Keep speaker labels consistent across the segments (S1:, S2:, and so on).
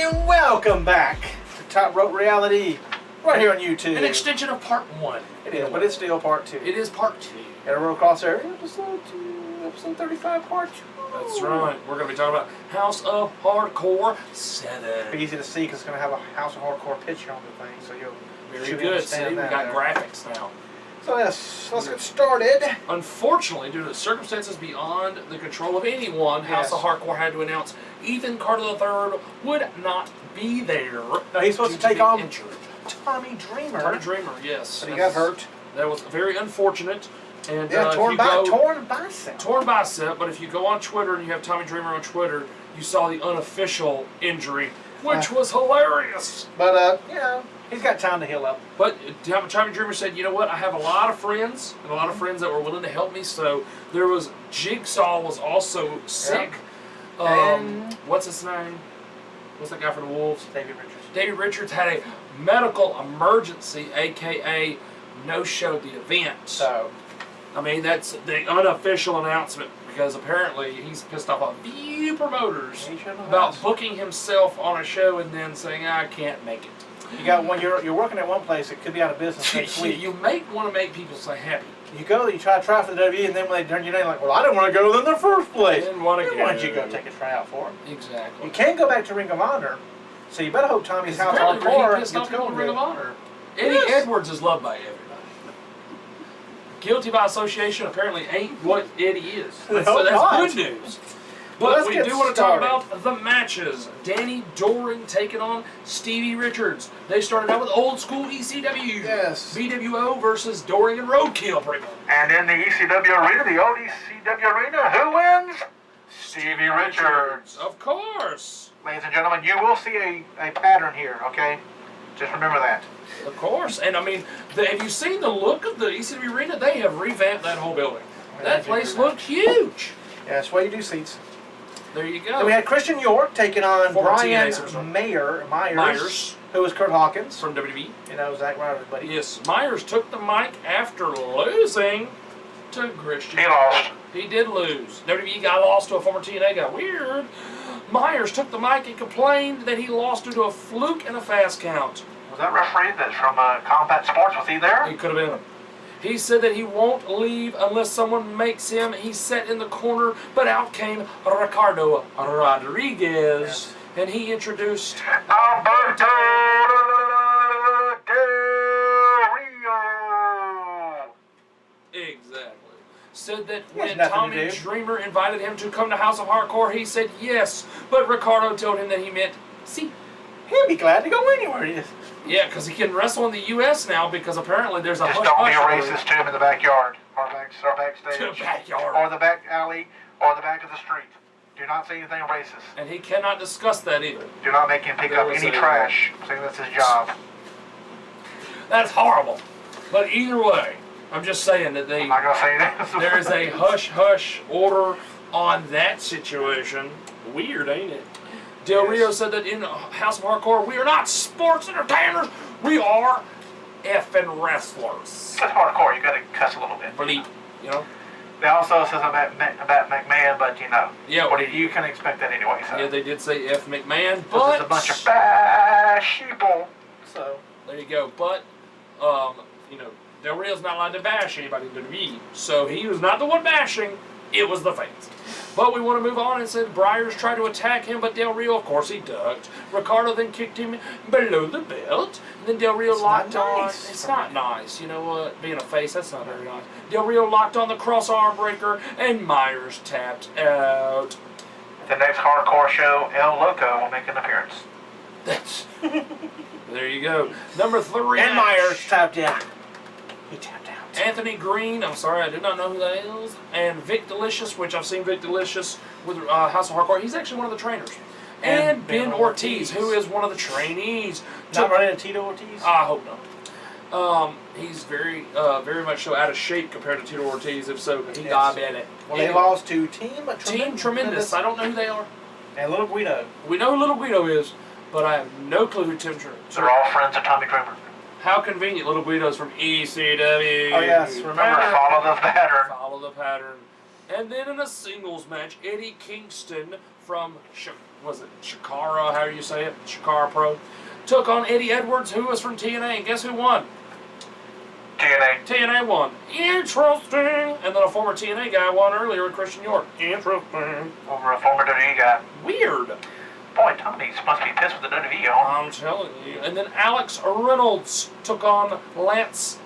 S1: And welcome back to Top Rope Reality, right here on YouTube.
S2: An extension of part 1.
S1: It is, but it's still part 2.
S2: It is part 2.
S1: Got a roll across there, episode 35, part 2.
S2: That's right. We're going to be talking about House of Hardcore 7.
S1: It'll be easy to see because it's going to have a House of Hardcore picture on the thing, so you'll
S2: Very good. See, we got graphics now.
S1: So yes, let's get started.
S2: Unfortunately, due to circumstances beyond the control of anyone, House of Hardcore had to announce Ethan Carter III would not be there.
S1: No, he's supposed to take on
S2: injured.
S1: Tommy Dreamer.
S2: Tommy Dreamer, yes.
S1: But he got hurt.
S2: That was very unfortunate. And
S1: torn bicep.
S2: Torn bicep, but if you go on Twitter and you have Tommy Dreamer on Twitter, you saw the unofficial injury, which was hilarious.
S1: But, you know, he's got time to heal up.
S2: But Tommy Dreamer said, you know what, I have a lot of friends, and a lot of friends that were willing to help me, so there was, Jigsaw was also sick.
S1: And
S2: what's his name? What's that guy from the Wolves?
S1: David Richards.
S2: David Richards had a medical emergency, a.k.a. no-showed the event.
S1: So,
S2: I mean, that's the unofficial announcement, because apparently he's pissed off a few promoters about booking himself on a show and then saying, I can't make it.
S1: You got one. You're working at one place that could be out of business next week.
S2: You may want to make people say happy.
S1: You go, you try for the WWE, and then when they turn your name, like, well, I didn't want to go in the first place.
S2: Didn't want to go.
S1: Why don't you go take a tryout for him?
S2: Exactly.
S1: You can't go back to Ring of Honor, so you better hope Tommy's House of Hardcore gets going to
S2: Ring of Honor. Eddie Edwards is loved by everybody. Guilty by association apparently ain't what Eddie is. So that's good news. But we do want to talk about the matches. Danny Doring taking on Stevie Richards. They started out with old school ECW.
S1: Yes.
S2: BWO versus Doring and Roadkill, pretty much.
S1: And in the ECW arena, the old ECW arena, who wins? Stevie Richards.
S2: Of course.
S1: Ladies and gentlemen, you will see a pattern here, okay? Just remember that.
S2: Of course. And I mean, have you seen the look of the ECW arena? They have revamped that whole building. That place looked huge.
S1: Yeah, that's why you do seats.
S2: There you go.
S1: So we had Christian York taking on Brian
S2: Myers,
S1: who was Kurt Hawkins
S2: from WWE.
S1: You know, Zack Ryder's buddy.
S2: Yes, Myers took the mic after losing to Christian.
S1: He lost.
S2: He did lose. WWE guy lost to a former TNA guy. Weird. Myers took the mic and complained that he lost due to a fluke and a fast count.
S1: Was that referee that's from Combat Sports? Was he there?
S2: He could have been. He said that he won't leave unless someone makes him. He sat in the corner, but out came Ricardo Rodriguez, and he introduced
S1: Alberto Del Rio.
S2: Exactly. Said that when Tommy Dreamer invited him to come to House of Hardcore, he said yes, but Ricardo told him that he meant see.
S1: He'll be glad to go anywhere he is.
S2: Yeah, because he can wrestle in the U.S. now because apparently there's a
S1: Just don't be a racist to him in the backyard, or backstage, or the back alley, or the back of the street. Do not say anything racist.
S2: And he cannot discuss that either.
S1: Do not make him pick up any trash. Saying that's his job.
S2: That's horrible. But either way, I'm just saying that
S1: I'm not gonna say that.
S2: there is a hush-hush order on that situation. Weird, ain't it? Del Rio said that in House of Hardcore, we are not sports entertainers, we are effing wrestlers.
S1: It's hardcore, you gotta cuss a little bit.
S2: Bleep, you know?
S1: They also says about McMahon, but you know.
S2: Yeah.
S1: You can expect that anyway, so.
S2: Yeah, they did say F McMahon, but
S1: it's a bunch of bad sheeple. So.
S2: There you go. But, you know, Del Rio's not allowed to bash anybody in WWE, so he was not the one bashing, it was the fans. But we want to move on and said Briars tried to attack him, but Del Rio, of course, he ducked. Ricardo then kicked him below the belt. And then Del Rio locked on. It's not nice. You know what? Being a face, that's not very nice. Del Rio locked on the cross arm breaker, and Myers tapped out.
S1: The next hardcore show, El Loco will make an appearance.
S2: That's there you go. Number 3.
S1: And Myers tapped out. He tapped out.
S2: Anthony Green, I'm sorry, I do not know who that is, and Vic Delicious, which I've seen Vic Delicious with House of Hardcore. He's actually one of the trainers. And Ben Ortiz, who is one of the trainees.
S1: Not running into Tito Ortiz?
S2: I hope not. He's very much so out of shape compared to Tito Ortiz, if so, he diabetic.
S1: Well, they lost to Team
S2: Tremendous. I don't know who they are.
S1: And Little Guido.
S2: We know who Little Guido is, but I have no clue who Tim Tremendous is.
S1: They're all friends of Tommy Dreamer.
S2: How convenient, Little Guido's from ECW.
S1: Oh yes, remember, follow the pattern.
S2: Follow the pattern. And then in a singles match, Eddie Kingston from, Shakara, how do you say it? Shakara Pro, took on Eddie Edwards, who was from TNA, and guess who won?
S1: TNA.
S2: TNA won. Interesting. And then a former TNA guy won earlier with Christian York. Interesting.
S1: Over a former WWE guy.
S2: Weird.
S1: Boy, Tony's must be pissed with the WWE on.
S2: I'm telling you. And then Alex Reynolds took on Lance.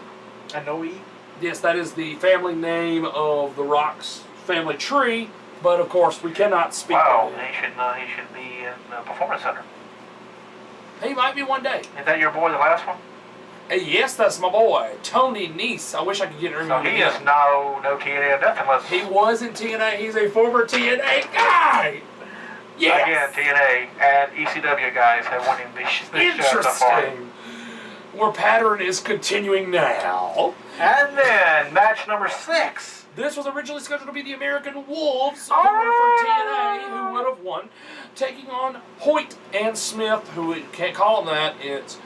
S1: Anoa'i.
S2: Yes, that is the family name of The Rock's family tree, but of course we cannot speak
S1: Wow,
S2: of it.
S1: he should be in the Performance Center.
S2: He might be one day.
S1: Is that your boy, the last one?
S2: Yes, that's my boy, Tony Nese. I wish I could get him.
S1: So he is no TNA nothing unless...
S2: He was in TNA. He's a former TNA guy. Yes.
S1: Again, TNA and ECW guys have won him this show so far.
S2: Interesting. Where pattern is continuing now.
S1: And then, match number 6.
S2: This was originally scheduled to be the American Wolves, who were from TNA, who would have won, taking on Hoyt and Smith, who we can't call him that. It's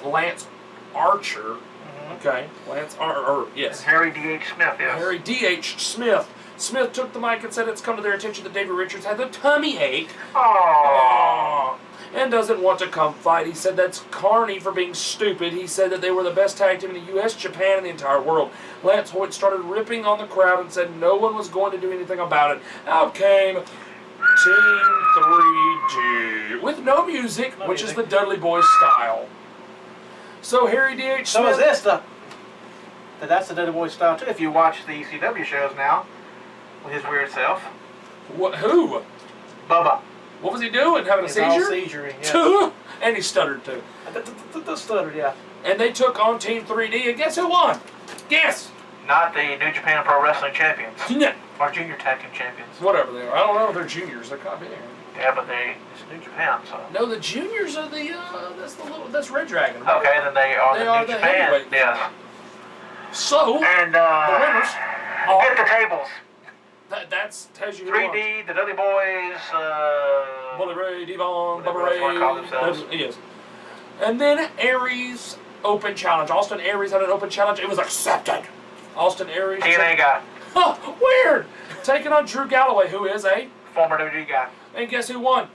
S2: Lance Archer. Mm-hmm. Okay, yes.
S1: And Harry D.H. Smith, yes.
S2: Harry D.H. Smith. Smith took the mic and said it's come to their attention that David Richards had a tummy ache.
S1: Aww.
S2: And doesn't want to come fight. He said that's Carney for being stupid. He said that they were the best tag team in the U.S., Japan, and the entire world. Lance Hoyt started ripping on the crowd and said no one was going to do anything about it. Out came Team 3D with no music, which is the Dudley Boys style. So Harry D.H. Smith...
S1: So is this that's the Dudley Boys style too, if you watch the ECW shows now, with his weird self.
S2: Who?
S1: Bubba.
S2: What was he doing? Having a seizure?
S1: All seizuring, yeah.
S2: And he stuttered too.
S1: Stuttered, yeah.
S2: And they took on Team 3D, and guess who won? Guess!
S1: Not the New Japan Pro Wrestling champions.
S2: No.
S1: Or Junior Tag Team champions.
S2: Whatever they are. I don't know if they're juniors. They're kind of big.
S1: Yeah, but it's New Japan, so.
S2: No, the juniors are that's Red Dragon.
S1: Okay, then they are the New Japan. Yes.
S2: So,
S1: and
S2: the winners are...
S1: Get the tables.
S2: That's tells you
S1: 3D, the Dudley Boys,
S2: Bully Ray, Devon, Bubba
S1: Ray. Want to call themselves.
S2: Yes. And then Aries Open Challenge. Austin Aries had an open challenge. It was accepted. Austin Aries.
S1: TNA guy.
S2: Huh, weird. Taking on Drew Galloway, who is a
S1: former WWE guy.
S2: And guess who won?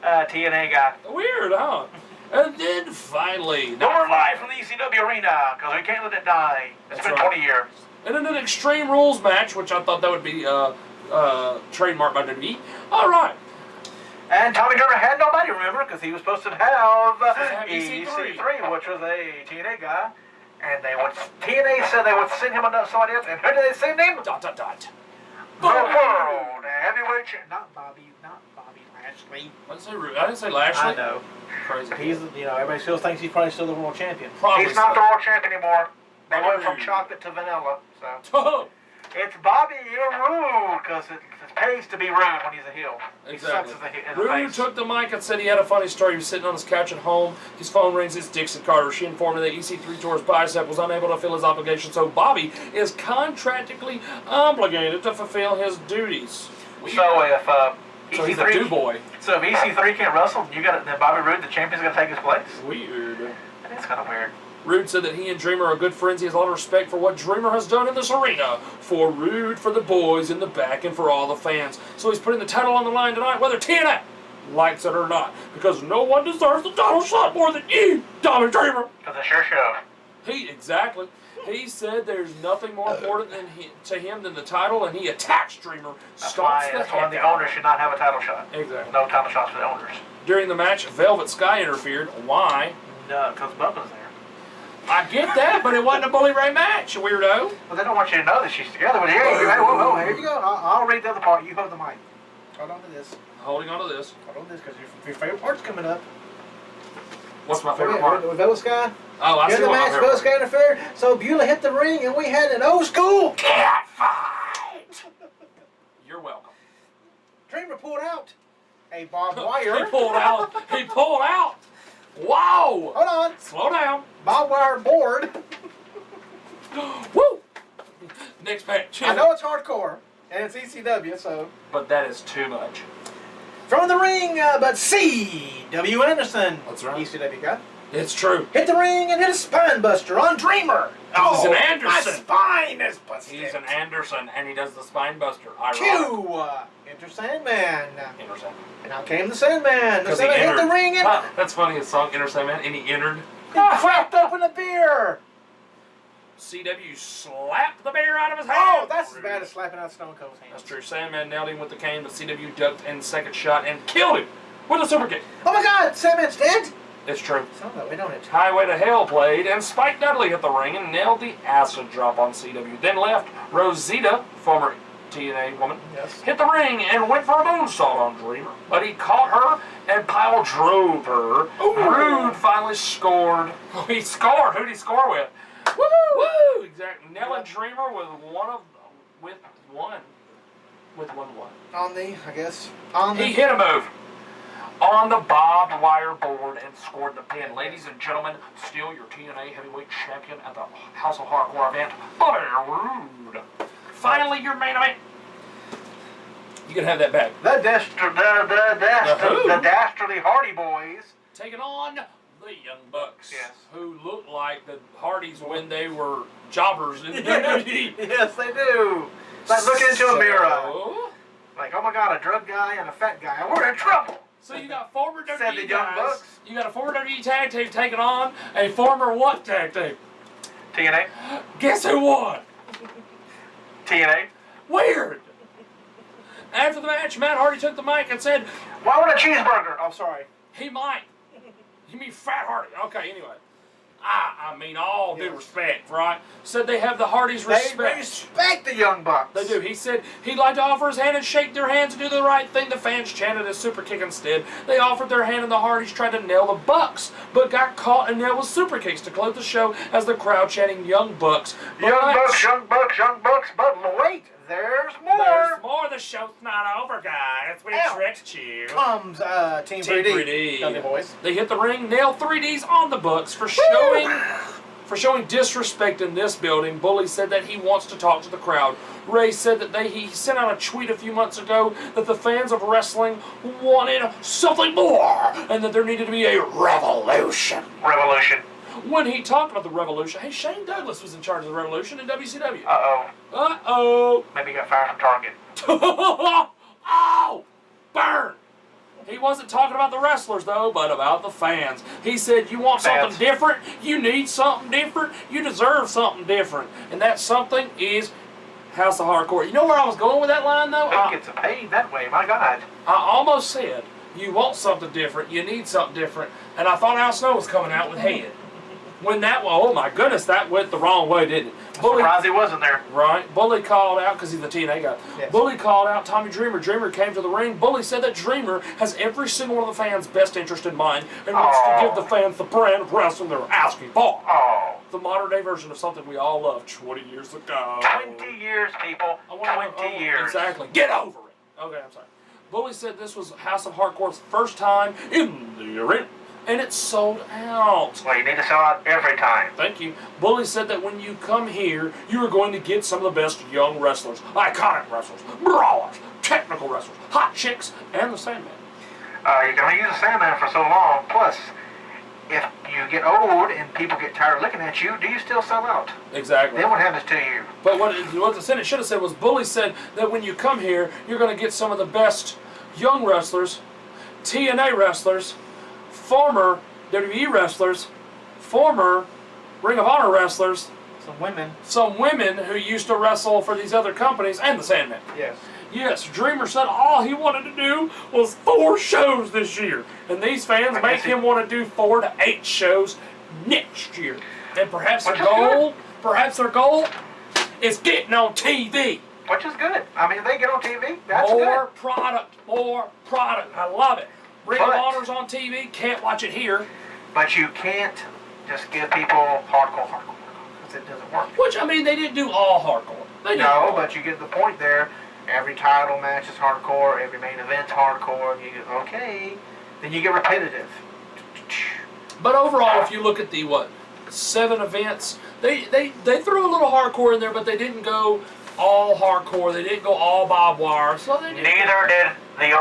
S1: TNA guy.
S2: Weird, huh? And then finally...
S1: No more live from the ECW arena, because we can't let it die. It's been 20 years.
S2: And in an Extreme Rules match, which I thought that would be trademarked by WWE. All right.
S1: And Tommy Dreamer had nobody, remember, because he was supposed to have EC3, which was a TNA guy. And TNA said they would send him somebody else. And who did they send him? ... The World Heavyweight Champion. Not Bobby Lashley.
S2: I didn't say Lashley.
S1: I know.
S2: Crazy.
S1: He's, everybody still thinks he's probably still the world champion.
S2: Probably
S1: he's not the world champion anymore. They went from chocolate to vanilla, so. It's Bobby, you're rude, because it pays to be rude when he's a heel.
S2: Exactly.
S1: He sucks as a
S2: Rude took the mic and said he had a funny story. He was sitting on his couch at home. His phone rings. It's Dixon Carter. She informed him that EC3 tore his bicep, was unable to fulfill his obligation, so Bobby is contractually obligated to fulfill his duties.
S1: So if
S2: so he's a do-boy.
S1: So if EC3 can't wrestle, then Bobby Roode, the champion's going to take his place?
S2: Weird.
S1: That is kind of weird.
S2: Rude said that he and Dreamer are good friends. He has a lot of respect for what Dreamer has done in this arena. For Rude, for the boys in the back, and for all the fans. So he's putting the title on the line tonight, whether TNA likes it or not. Because no one deserves the title shot more than you, Tommy Dreamer.
S1: Because it's your show.
S2: Exactly. He said there's nothing more important to him than the title, and he attacks Dreamer.
S1: That's why the owners should not have a title shot.
S2: Exactly.
S1: No title shots for the owners.
S2: During the match, Velvet Sky interfered. Why?
S1: No, because Bubba's there.
S2: I get that, but it wasn't a Bully Ray match, weirdo.
S1: Well, they don't want you to know that she's together with you. Whoa, here you go. I'll read the other part. You hold the mic. Hold on to this.
S2: Holding on to this.
S1: Hold on to this, because your favorite part's coming up.
S2: What's my favorite part?
S1: With Velvet Sky.
S2: Oh, I see what my favorite part.
S1: Velvet Sky interfered, so Beulah hit the ring, and we had an old school cat fight.
S2: You're welcome.
S1: Dreamer pulled out a barbed wire.
S2: He pulled out. Wow!
S1: Hold on.
S2: Slow down.
S1: Barbed wire board.
S2: Woo! Next match.
S1: I know it's hardcore, and it's ECW, so.
S2: But that is too much.
S1: From the ring, but C.W. Anderson.
S2: That's right.
S1: ECW guy.
S2: It's true.
S1: Hit the ring and hit a spine buster on Dreamer.
S2: He's an Anderson.
S1: My spine is busted.
S2: He's an Anderson, and he does the spine buster.
S1: Cue Enter Sandman.
S2: Enter Sandman.
S1: And out came the Sandman. The Sandman hit the ring and...
S2: That's funny, his song, Enter Sandman, and he entered.
S1: He cracked open a beer.
S2: CW slapped the beer out of his hand.
S1: Oh, that's as bad as slapping out Stone Cold's hand.
S2: That's true. Sandman nailed him with the cane, but CW ducked in the second shot and killed him with a super kick.
S1: Oh my God, Sandman's dead?
S2: It's true.
S1: Sounds that way, don't it?
S2: Highway to Hell played, and Spike Dudley hit the ring and nailed the acid drop on CW. Then left. Rosita, former TNA woman, hit the ring and went for a moonsault on Dreamer. But he caught her and pile drove her. Rude finally scored. He scored. Who'd he score with? Woo! Woo! Exactly. Nailing Dreamer with one.
S1: On the, I guess. On the...
S2: He hit a move on the barbed wire board and scored the pin. Ladies and gentlemen, still your TNA heavyweight champion at the House of Hardcore event, Bobby Roode. Finally, your main event. You can have that back.
S1: The Dastardly Hardy Boys.
S2: Taking on the Young Bucks.
S1: Yes.
S2: Who look like the Hardys when they were jobbers in WWE.
S1: Yes, they do. Like looking into a mirror. Like, oh my God, a drug guy and a fat guy. We're in trouble.
S2: So you got former WWE
S1: Said the Young
S2: guys.
S1: Bucks.
S2: You got a former WWE tag team taking on a former what tag team?
S1: TNA.
S2: Guess who won?
S1: TNA.
S2: Weird. After the match, Matt Hardy took the mic and said,
S1: "Why would a cheeseburger?" Oh, sorry.
S2: He might. You mean Fat Hardy? Okay, anyway. I mean, all due respect, right? Said they have the Hardys respect.
S1: They respect the Young Bucks.
S2: They do. He said he'd like to offer his hand and shake their hands and do the right thing. The fans chanted a super kick instead. They offered their hand and the Hardys tried to nail the Bucks, but got caught and nailed with super kicks to close the show as the crowd chanting Young Bucks.
S1: Young Bucks, Young Bucks, Young Bucks, but wait, there's more.
S2: There's more. The show's not over, guys. We tricked you.
S1: Comes Team 3D. Dudley Boys.
S2: They hit the ring, nailed 3Ds on the Bucks for showing disrespect in this building. Bully said that he wants to talk to the crowd. Ray said that he sent out a tweet a few months ago that the fans of wrestling wanted something more and that there needed to be a revolution.
S1: Revolution.
S2: When he talked about the revolution, hey, Shane Douglas was in charge of the revolution in WCW.
S1: Uh-oh.
S2: Uh-oh.
S1: Maybe he got fired from Target.
S2: Oh! Burn! He wasn't talking about the wrestlers, though, but about the fans. He said, you want something different? You need something different? You deserve something different. And that something is House of Hardcore. You know where I was going with that line, though?
S1: Who gets paid that way? My God.
S2: I almost said, you want something different, you need something different. And I thought Al Snow was coming out with head. When that, oh my goodness, that went the wrong way, didn't it?
S1: I'm surprised he wasn't there.
S2: Right. Bully called out, because he's the TNA guy.
S1: Yes.
S2: Bully called out Tommy Dreamer. Dreamer came to the ring. Bully said that Dreamer has every single one of the fans' best interest in mind and wants to give the fans the brand of wrestling they're asking for.
S1: Oh.
S2: The modern day version of something we all loved 20 years ago.
S1: 20 years, people. 20 years.
S2: Exactly. Get over it. Okay, I'm sorry. Bully said this was House of Hardcore's first time in the arena. And it sold out.
S1: Well, you need to sell out every time.
S2: Thank you. Bully said that when you come here, you are going to get some of the best young wrestlers, iconic wrestlers, brawlers, technical wrestlers, hot chicks, and the Sandman.
S1: You can only use the Sandman for so long. Plus, if you get old and people get tired of looking at you, do you still sell out?
S2: Exactly.
S1: Then what happens to you?
S2: But what the Senate should have said was Bully said that when you come here, you're going to get some of the best young wrestlers, TNA wrestlers, former WWE wrestlers, former Ring of Honor wrestlers, some women who used to wrestle for these other companies, and the Sandman.
S1: Yes.
S2: Yes, Dreamer said all he wanted to do was 4 shows this year. And these fans make him want to do 4 to 8 shows next year. And perhaps their goal is getting on TV.
S1: Which is good. I mean, if they get on TV, that's
S2: good. More product. I love it. Ring of Honor's on TV, can't watch it here.
S1: But you can't just give people hardcore, because it doesn't work.
S2: Which, I mean, they didn't do all hardcore.
S1: No, but you get the point there. Every title match is hardcore, every main event's hardcore. You get, okay, then you get repetitive.
S2: But overall, if you look at the, 7 events, they threw a little hardcore in there, but they didn't go all hardcore. They didn't go all barbed wire. So they
S1: Neither did the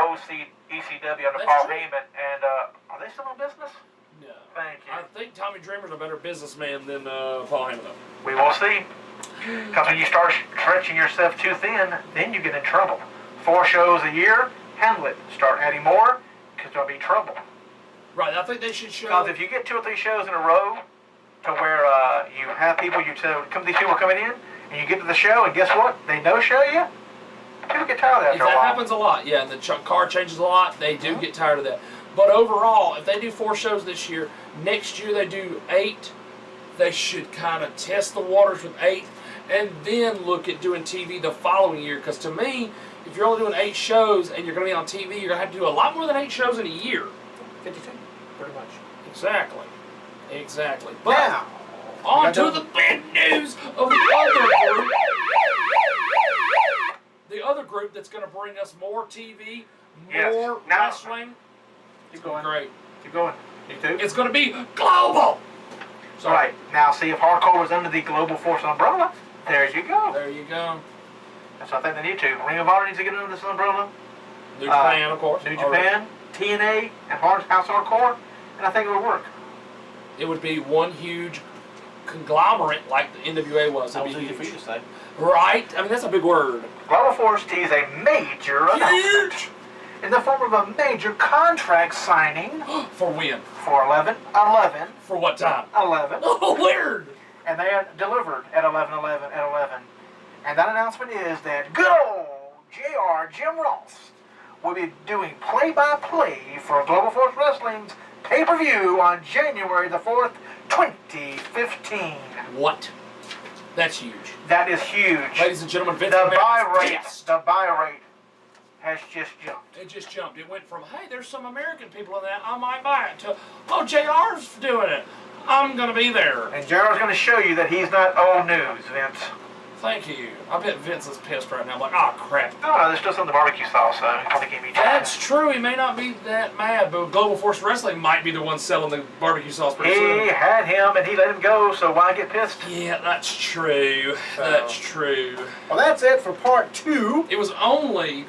S1: ECW under Paul Heyman. And are they still in business?
S2: No.
S1: Thank you.
S2: I think Tommy Dreamer's a better businessman than Paul Heyman.
S1: We will see. Because when you start stretching yourself too thin, then you get in trouble. 4 shows a year, handle it. Start adding more, because there'll be trouble.
S2: Right, I think they should show.
S1: Because if you get 2 or 3 shows in a row, to where you have people, these people coming in, and you get to the show, and guess what? They no-show you. People get tired of that
S2: if
S1: after a
S2: that
S1: while.
S2: happens a lot, yeah, and the card changes a lot, they do get tired of that. But overall, if they do 4 shows this year, next year they do 8, they should kind of test the waters with 8, and then look at doing TV the following year. Because to me, if you're only doing 8 shows and you're going to be on TV, you're going to have to do a lot more than 8 shows in a year.
S1: 52, pretty much.
S2: Exactly. But
S1: Now,
S2: on to the big news of the other group. The other group that's going to bring us more TV, more wrestling.
S1: Keep going.
S2: Great.
S1: Keep going. You too?
S2: It's going to be global.
S1: Right. Now, see, if hardcore was under the Global Force umbrella, there you go.
S2: There you go.
S1: That's what I think they need to. Ring of Honor needs to get under this umbrella.
S2: New Japan, of course.
S1: New Japan, TNA, and House Hardcore, and I think it would work.
S2: It would be one huge conglomerate like the NWA was. It'd be
S1: Easy for you
S2: huge.
S1: to say.
S2: Right? I mean, that's a big word.
S1: Global Force teased a major announcement in the form of a major contract signing
S2: For when?
S1: for 11/11/11.
S2: For what time? Oh, weird.
S1: And they are delivered at 11/11/11. And that announcement is that good old JR Jim Ross will be doing play-by-play for Global Force Wrestling's pay-per-view on January the 4th, 2015.
S2: What? That's huge.
S1: That is huge.
S2: Ladies and gentlemen, Vince
S1: The
S2: McMahon
S1: buy
S2: is
S1: rate,
S2: pissed.
S1: has just jumped.
S2: It just jumped. It went from, hey, there's some American people in that, I might buy it, to, oh, JR's doing it. I'm going to be there.
S1: And JR's going to show you that he's not old news, Vince.
S2: Thank you. I bet Vince is pissed right now. I'm like, oh, crap.
S1: No, there's still some of the barbecue sauce, so he probably can't be
S2: That's true. He may not be that mad, but Global Force Wrestling might be the one selling the barbecue sauce pretty soon.
S1: He had him, and he let him go, so why get pissed?
S2: Yeah, that's true. That's true.
S1: Well, that's it for part 2.
S2: It was only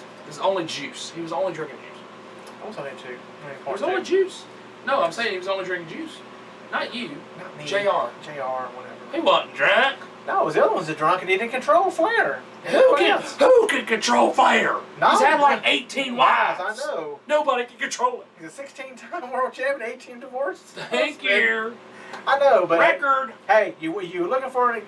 S2: juice. He was only drinking juice.
S1: I was only 2.
S2: It was only juice. No, I'm saying he was only drinking juice. Not you.
S1: Not me.
S2: JR.
S1: JR, whatever.
S2: He wasn't drunk.
S1: No, it was the other ones that drunk and he didn't control Flair.
S2: Who can control Flair?
S1: No.
S2: He's had like 18 wives.
S1: I know.
S2: Nobody can control it.
S1: He's a 16-time world champion, 18 divorces.
S2: Thank you.
S1: I know, but
S2: Record.
S1: Hey, you looking for an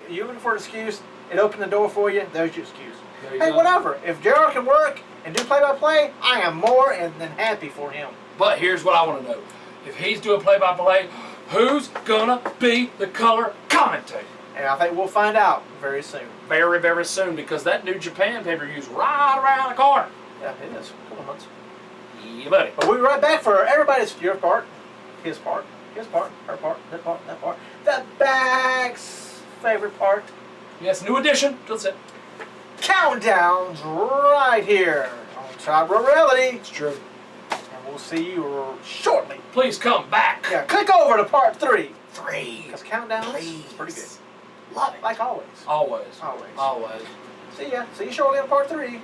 S1: excuse? It opened the door for you. There's your excuse.
S2: There you
S1: Hey,
S2: go.
S1: whatever. If Gerald can work and do play-by-play, I am more than happy for him.
S2: But here's what I want to know. If he's doing play-by-play, who's gonna be the color commentator?
S1: And I think we'll find out very soon.
S2: Very, very soon, because that New Japan pay-per-view's right around the corner.
S1: Yeah, it is. A couple months.
S2: Yeah, buddy.
S1: But we'll be right back for everybody's your part, his part, her part, that part. The bag's favorite part.
S2: Yes, new edition. That's it.
S1: Countdowns right here on Top Row Reality.
S2: It's true.
S1: And we'll see you shortly.
S2: Please come back.
S1: Yeah, click over to part 3.
S2: 3.
S1: Because Countdowns
S2: Please.
S1: is pretty good.
S2: Love it.
S1: Like always.
S2: Always.
S1: See you shortly on part 3.